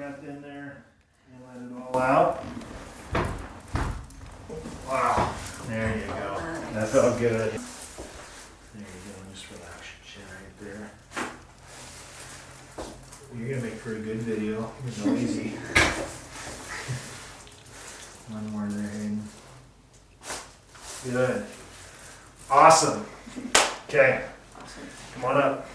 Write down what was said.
breath in there and let it all out. Wow, there you go. That felt good. There you go, just relax your chin right there. You're gonna make for a good video. It's no easy. One more there, Hayden. Good. Awesome. Okay, come on up.